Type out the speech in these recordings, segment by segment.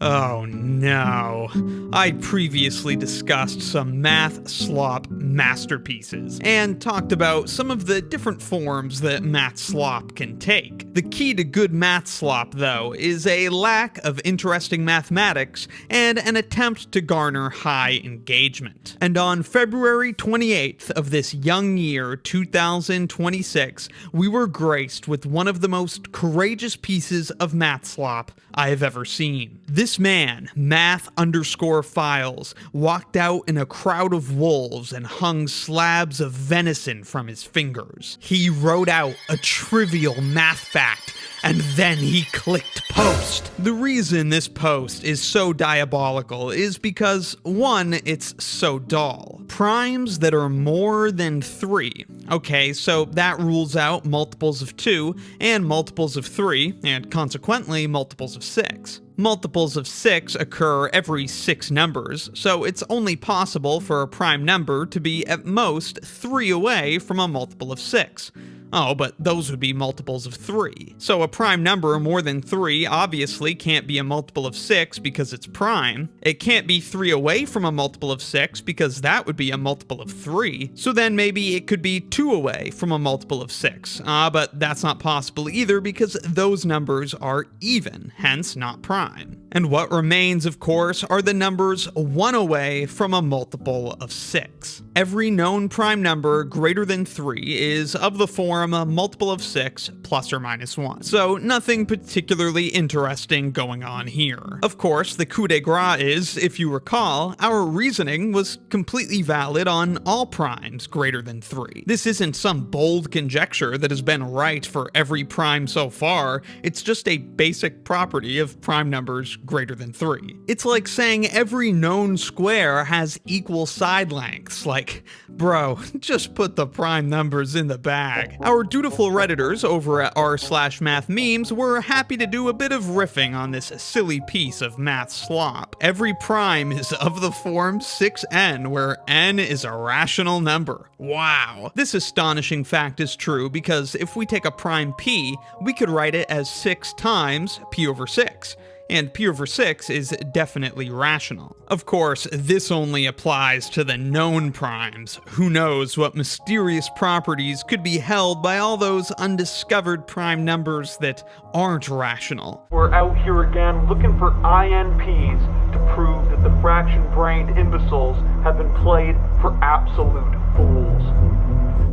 Oh no. I previously discussed some math slop masterpieces, and talked about some of the different forms that math slop can take. The key to good math slop, though, is a lack of interesting mathematics and an attempt to garner high engagement. And on February 28th of this young year, 2026, we were graced with one of the most courageous pieces of math slop I have ever seen. This man, Math_Files, walked out in a crowd of wolves and hung slabs of venison from his fingers. He wrote out a trivial math fact, and then he clicked post. The reason this post is so diabolical is because, one, it's so dull. Primes that are more than 3. Okay, so that rules out multiples of 2 and multiples of 3, and consequently multiples of 6. Multiples of 6 occur every 6 numbers, so it's only possible for a prime number to be at most 3 away from a multiple of 6. Oh, but those would be multiples of 3. So a prime number more than 3 obviously can't be a multiple of 6 because it's prime. It can't be 3 away from a multiple of 6 because that would be a multiple of 3. So then maybe it could be 2 away from a multiple of 6. But that's not possible either because those numbers are even, hence not prime. And what remains, of course, are the numbers 1 away from a multiple of 6. Every known prime number greater than 3 is of the form a multiple of 6 plus or minus 1. So nothing particularly interesting going on here. Of course, the coup de grace is, if you recall, our reasoning was completely valid on all primes greater than 3. This isn't some bold conjecture that has been right for every prime so far, it's just a basic property of prime numbers greater than 3. It's like saying every known square has equal side lengths, like, bro, just put the prime numbers in the bag. Our dutiful Redditors over at r/mathmemes were happy to do a bit of riffing on this silly piece of math slop. Every prime is of the form 6n, where n is a rational number. Wow. This astonishing fact is true because if we take a prime p, we could write it as 6 times p over 6. And p over 6 is definitely rational. Of course, this only applies to the known primes. Who knows what mysterious properties could be held by all those undiscovered prime numbers that aren't rational. We're out here again looking for INPs to prove that the fraction-brained imbeciles have been played for absolute fools.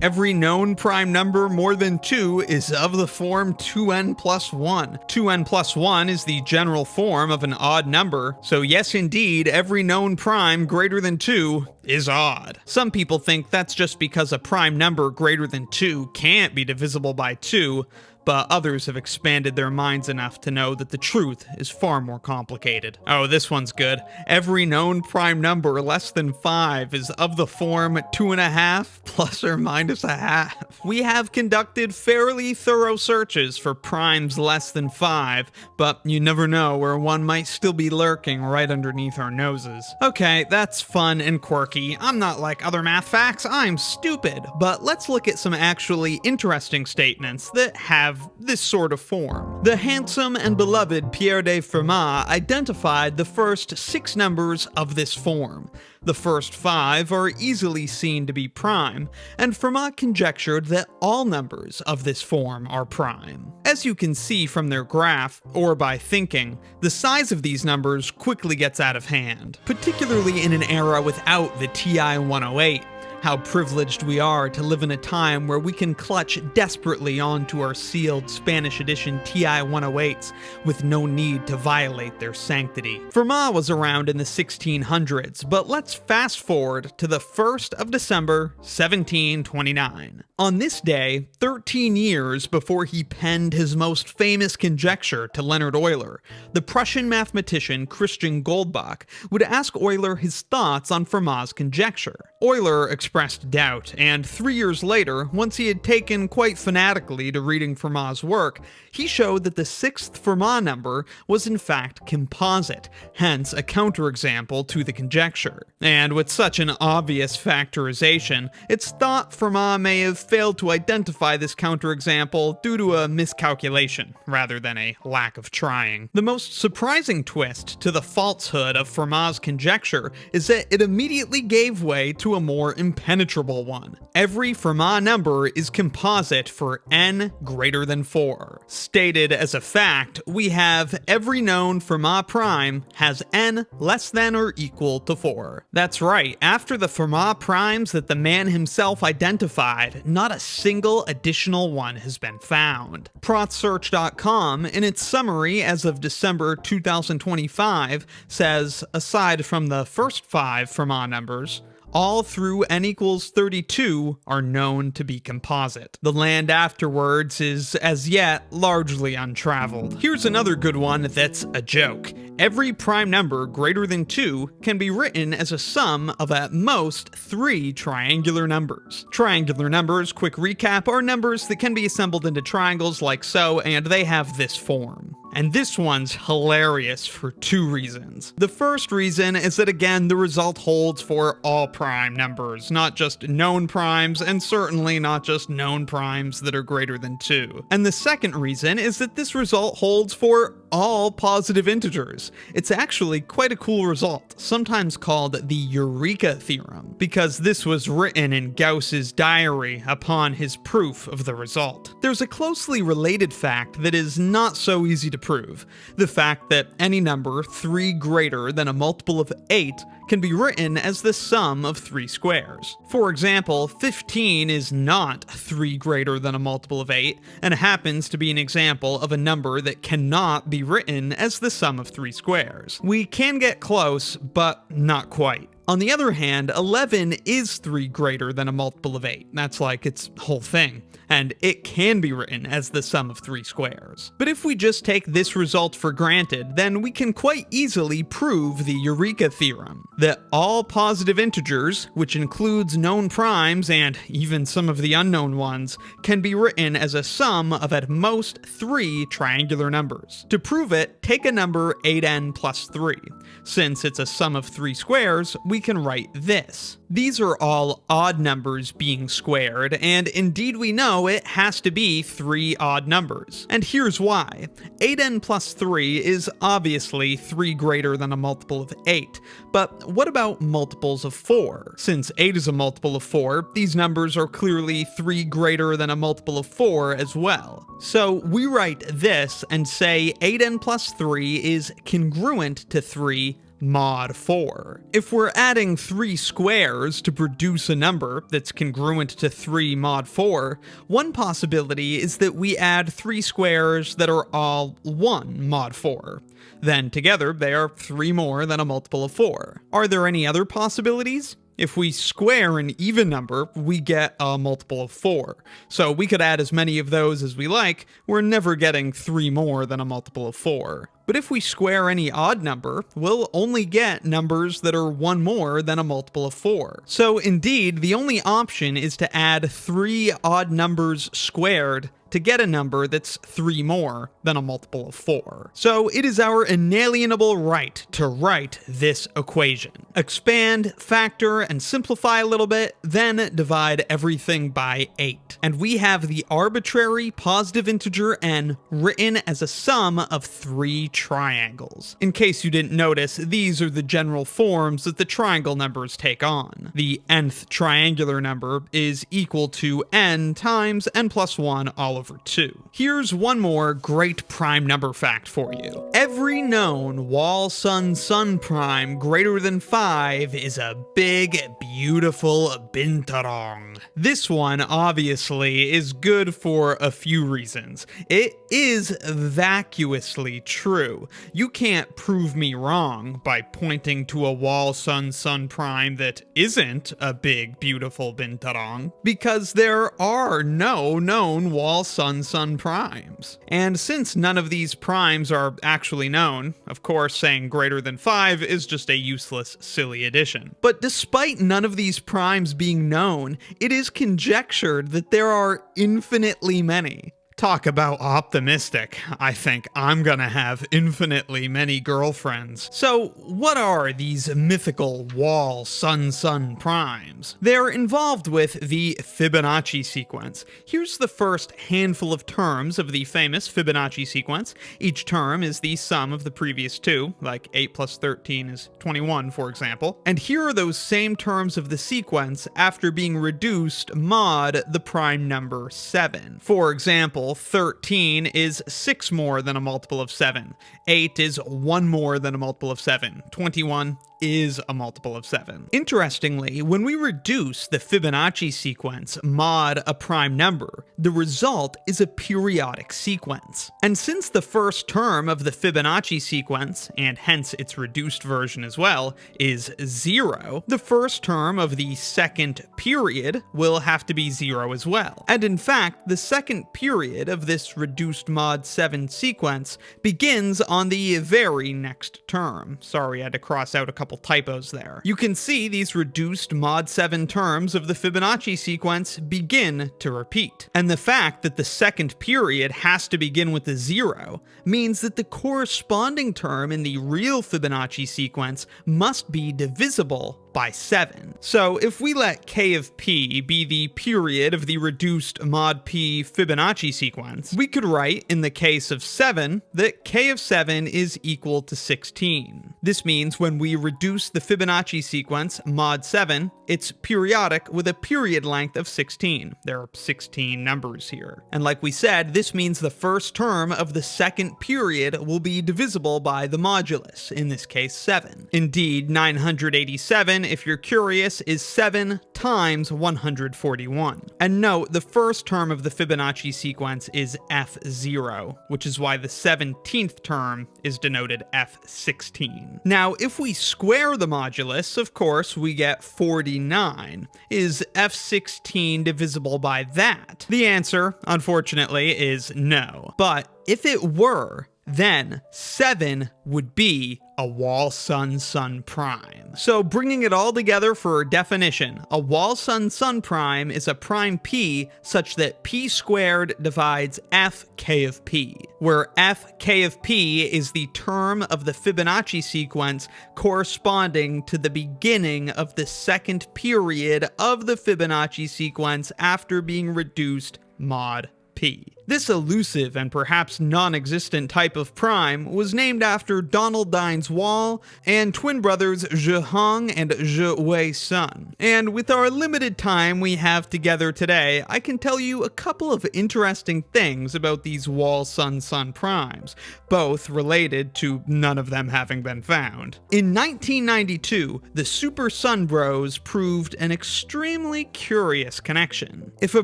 Every known prime number more than 2 is of the form 2n plus 1. 2n plus 1 is the general form of an odd number, so yes indeed, every known prime greater than 2 is odd. Some people think that's just because a prime number greater than 2 can't be divisible by 2, but others have expanded their minds enough to know that the truth is far more complicated. Oh, this one's good. Every known prime number less than 5 is of the form 2.5 plus or minus a half. We have conducted fairly thorough searches for primes less than 5, but you never know where one might still be lurking right underneath our noses. Okay, that's fun and quirky. I'm not like other math facts, I'm stupid. But let's look at some actually interesting statements that have this sort of form. The handsome and beloved Pierre de Fermat identified the first 6 numbers of this form. The first 5 are easily seen to be prime, and Fermat conjectured that all numbers of this form are prime. As you can see from their graph, or by thinking, the size of these numbers quickly gets out of hand, particularly in an era without the TI 108. How privileged we are to live in a time where we can clutch desperately onto our sealed Spanish edition TI 108s with no need to violate their sanctity. Fermat was around in the 1600s, but let's fast forward to the 1st of December, 1729. On this day, 13 years before he penned his most famous conjecture to Leonhard Euler, the Prussian mathematician Christian Goldbach would ask Euler his thoughts on Fermat's conjecture. Euler expressed doubt, and 3 years later, once he had taken quite fanatically to reading Fermat's work, he showed that the 6th Fermat number was in fact composite, hence a counterexample to the conjecture. And with such an obvious factorization, it's thought Fermat may have failed to identify this counterexample due to a miscalculation rather than a lack of trying. The most surprising twist to the falsehood of Fermat's conjecture is that it immediately gave way to a more impenetrable one. Every Fermat number is composite for n greater than 4. Stated as a fact, we have every known Fermat prime has n less than or equal to 4. That's right, after the Fermat primes that the man himself identified, not a single additional one has been found. Protsearch.com, in its summary as of December 2025, says, aside from the first 5 Fermat numbers, all through n equals 32 are known to be composite. The land afterwards is, as yet, largely untraveled. Here's another good one that's a joke. Every prime number greater than 2 can be written as a sum of at most 3 triangular numbers. Triangular numbers, quick recap, are numbers that can be assembled into triangles like so, and they have this form. And this one's hilarious for 2 reasons. The first reason is that, again, the result holds for all prime numbers, not just known primes, and certainly not just known primes that are greater than 2. And the second reason is that this result holds for all positive integers. It's actually quite a cool result, sometimes called the Eureka theorem, because this was written in Gauss's diary upon his proof of the result. There's a closely related fact that is not so easy to prove: the fact that any number 3 greater than a multiple of 8 can be written as the sum of 3 squares. For example, 15 is not 3 greater than a multiple of 8, and happens to be an example of a number that cannot be written as the sum of 3 squares. We can get close, but not quite. On the other hand, 11 is 3 greater than a multiple of 8. That's like its whole thing. And it can be written as the sum of 3 squares. But if we just take this result for granted, then we can quite easily prove the Eureka theorem, that all positive integers, which includes known primes and even some of the unknown ones, can be written as a sum of at most 3 triangular numbers. To prove it, take a number 8n plus 3. Since it's a sum of 3 squares, we can write this. These are all odd numbers being squared, and indeed we know it has to be 3 odd numbers. And here's why. 8n plus 3 is obviously 3 greater than a multiple of 8, but what about multiples of 4? Since 8 is a multiple of 4, these numbers are clearly 3 greater than a multiple of 4 as well. So we write this and say 8n plus 3 is congruent to 3 mod 4. If we're adding 3 squares to produce a number that's congruent to 3 mod 4, one possibility is that we add 3 squares that are all 1 mod 4. Then together they are 3 more than a multiple of 4. Are there any other possibilities? If we square an even number, we get a multiple of 4. So we could add as many of those as we like, we're never getting 3 more than a multiple of 4. But if we square any odd number, we'll only get numbers that are 1 more than a multiple of 4. So indeed, the only option is to add 3 odd numbers squared to get a number that's 3 more than a multiple of 4. So it is our inalienable right to write this equation. Expand, factor, and simplify a little bit, then divide everything by 8. And we have the arbitrary positive integer n written as a sum of 3 triangles. In case you didn't notice, these are the general forms that the triangle numbers take on. The nth triangular number is equal to n times n plus 1 all over 2. Here's one more great prime number fact for you. Every known Wal-Sun-Sun prime greater than 5 is a big, beautiful binturong. This one, obviously, is good for a few reasons. It is vacuously true. You can't prove me wrong by pointing to a Wal-Sun-Sun prime that isn't a big, beautiful binturong, because there are no known Wal-Sun-Sun primes. And since none of these primes are actually known, of course saying greater than 5 is just a useless, silly addition. But despite none of these primes being known, it is conjectured that there are infinitely many. Talk about optimistic. I think I'm gonna have infinitely many girlfriends. So what are these mythical Wall Sun primes? They're involved with the Fibonacci sequence. Here's the first handful of terms of the famous Fibonacci sequence. Each term is the sum of the previous two, like 8 plus 13 is 21, for example. And here are those same terms of the sequence after being reduced mod the prime number 7. For example, 13 is 6 more than a multiple of 7. 8 is 1 more than a multiple of 7. 21 is a multiple of 7. Interestingly, when we reduce the Fibonacci sequence mod a prime number, the result is a periodic sequence. And since the first term of the Fibonacci sequence, and hence its reduced version as well, is 0, the first term of the second period will have to be 0 as well. And in fact, the second period of this reduced mod 7 sequence begins on the very next term. Sorry, I had to cross out a couple typos there. You can see these reduced mod 7 terms of the Fibonacci sequence begin to repeat. And the fact that the second period has to begin with a 0 means that the corresponding term in the real Fibonacci sequence must be divisible by 7. So if we let k of p be the period of the reduced mod p Fibonacci sequence, we could write, in the case of 7, that k of 7 is equal to 16. This means when we reduce the Fibonacci sequence mod 7, it's periodic with a period length of 16. There are 16 numbers here. And like we said, this means the first term of the second period will be divisible by the modulus, in this case 7. Indeed, 987, if you're curious, is 7 times 141. And note, the first term of the Fibonacci sequence is f0, which is why the 17th term is denoted f16. Now, if we square the modulus, of course, we get 49. Is f16 divisible by that? The answer, unfortunately, is no. But if it were, then 7 would be a Wall Sun prime. So bringing it all together for a definition, a Wall Sun prime is a prime p such that p squared divides f k of p, where f k of p is the term of the Fibonacci sequence corresponding to the beginning of the second period of the Fibonacci sequence after being reduced mod p. This elusive and perhaps non-existent type of prime was named after Donald Dines Wall and twin brothers Jiří and Jiří Sun. And with our limited time we have together today, I can tell you a couple of interesting things about these Wall Sun primes, both related to none of them having been found. In 1992, the Super Sun Bros proved an extremely curious connection. If a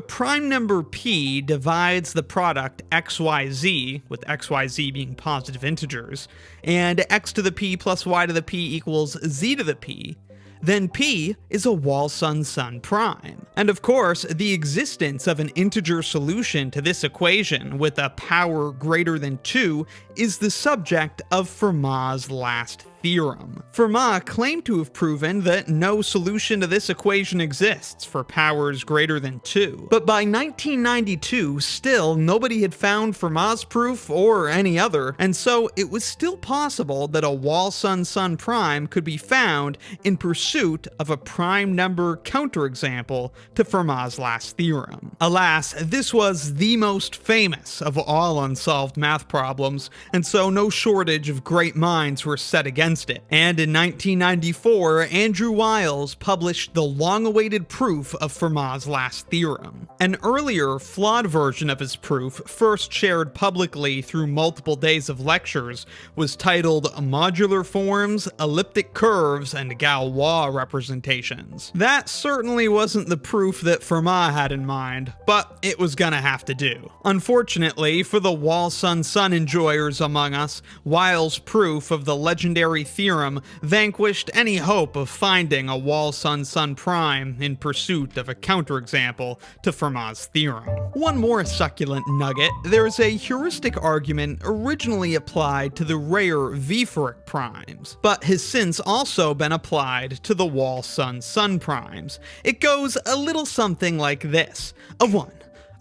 prime number p divides the product xyz, with xyz being positive integers, and x to the p plus y to the p equals z to the p, then p is a Wall Sun prime. And of course, the existence of an integer solution to this equation with a power greater than 2 is the subject of Fermat's last theorem. Fermat claimed to have proven that no solution to this equation exists for powers greater than 2. But by 1992, still nobody had found Fermat's proof or any other, and so it was still possible that a Wall Sun prime could be found in pursuit of a prime number counterexample to Fermat's last theorem. Alas, this was the most famous of all unsolved math problems, and so no shortage of great minds were set against it. And in 1994, Andrew Wiles published the long-awaited proof of Fermat's last theorem. An earlier, flawed version of his proof, first shared publicly through multiple days of lectures, was titled Modular Forms, Elliptic Curves, and Galois Representations. That certainly wasn't the proof that Fermat had in mind, but it was gonna have to do. Unfortunately, for the Wall Sun enjoyers among us, Wiles' proof of the legendary theorem vanquished any hope of finding a Wall Sun prime in pursuit of a counterexample to Fermat's theorem. One more succulent nugget: there's a heuristic argument originally applied to the rare Wieferich primes, but has since also been applied to the Wall Sun primes. It goes a little something like this: a 1,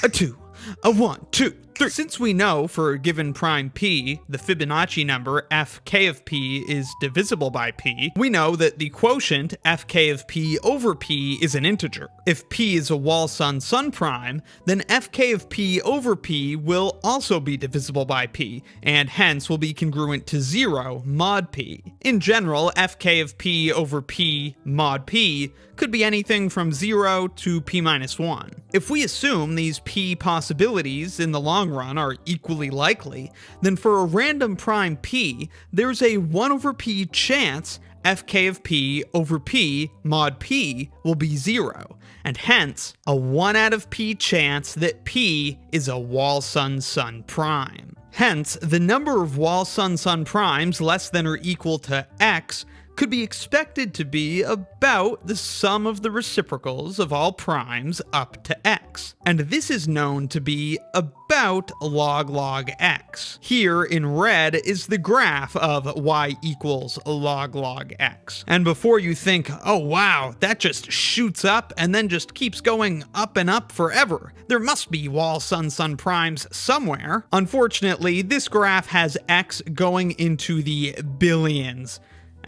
a 2, a 1, 2, 3. Since we know for a given prime p, the Fibonacci number fk of p is divisible by p, we know that the quotient fk of p over p is an integer. If p is a Wall-Sun-Sun prime, then fk of p over p will also be divisible by p, and hence will be congruent to 0 mod p. In general, fk of p over p mod p could be anything from 0 to p minus 1. If we assume these p possibilities in the long run are equally likely, then for a random prime p, there's a 1 over p chance fk of p over p mod p will be 0, and hence a 1 out of p chance that p is a Wall-Sun-Sun prime. Hence, the number of Wall-Sun-Sun primes less than or equal to x could be expected to be about the sum of the reciprocals of all primes up to x. And this is known to be about log x. Here in red is the graph of y equals log x. And before you think, oh wow, that just shoots up and then just keeps going up and up forever, there must be Wall-Sun-Sun primes somewhere. Unfortunately, this graph has x going into the billions.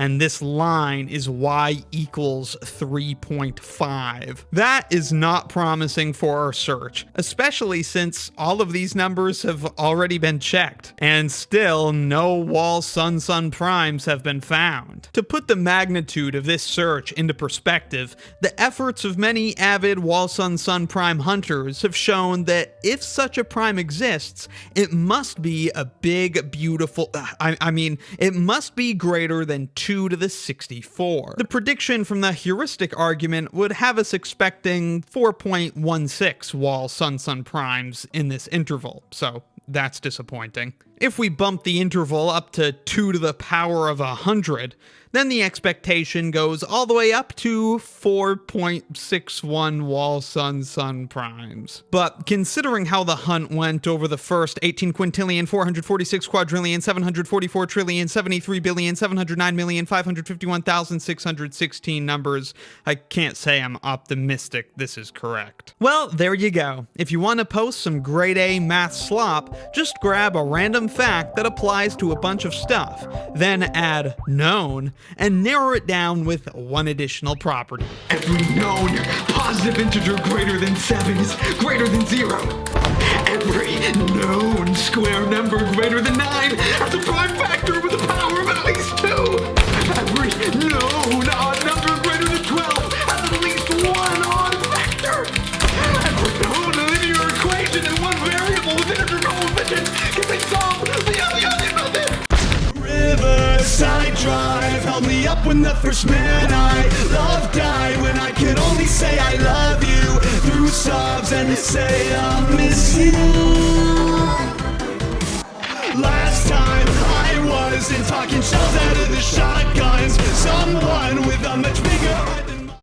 And this line is y equals 3.5. That is not promising for our search, especially since all of these numbers have already been checked, and still no Wall-Sun-Sun primes have been found. To put the magnitude of this search into perspective, the efforts of many avid Wall-Sun-Sun prime hunters have shown that if such a prime exists, it must be a big, beautiful, it must be greater than 2 to the 64. The prediction from the heuristic argument would have us expecting 4.16 Wall-Sun-Sun primes in this interval, so that's disappointing. If we bump the interval up to 2 to the power of 100, then the expectation goes all the way up to 4.61 Wall-Sun-Sun primes. But considering how the hunt went over the first 18 quintillion, 446 quadrillion, 744 trillion, 73 billion, 709 million, 551,616 numbers, I can't say I'm optimistic this is correct. Well, there you go. If you want to post some grade A math slop, just grab a random fact that applies to a bunch of stuff, then add known, and narrow it down with one additional property. Every known positive integer greater than 7 is greater than 0. Every known square number greater than 9 has a prime factor with a power of at least 2. Every known odd number greater than 12 has at least 1 odd factor. Every known linear equation in one variable with integer coefficients can be solved via the other method. Riverside Drive held me up when the first man I loved died. When I could only say I love you through sobs and say I'll miss you. Last time I wasn't talking shells out of the shotguns. Someone with a much bigger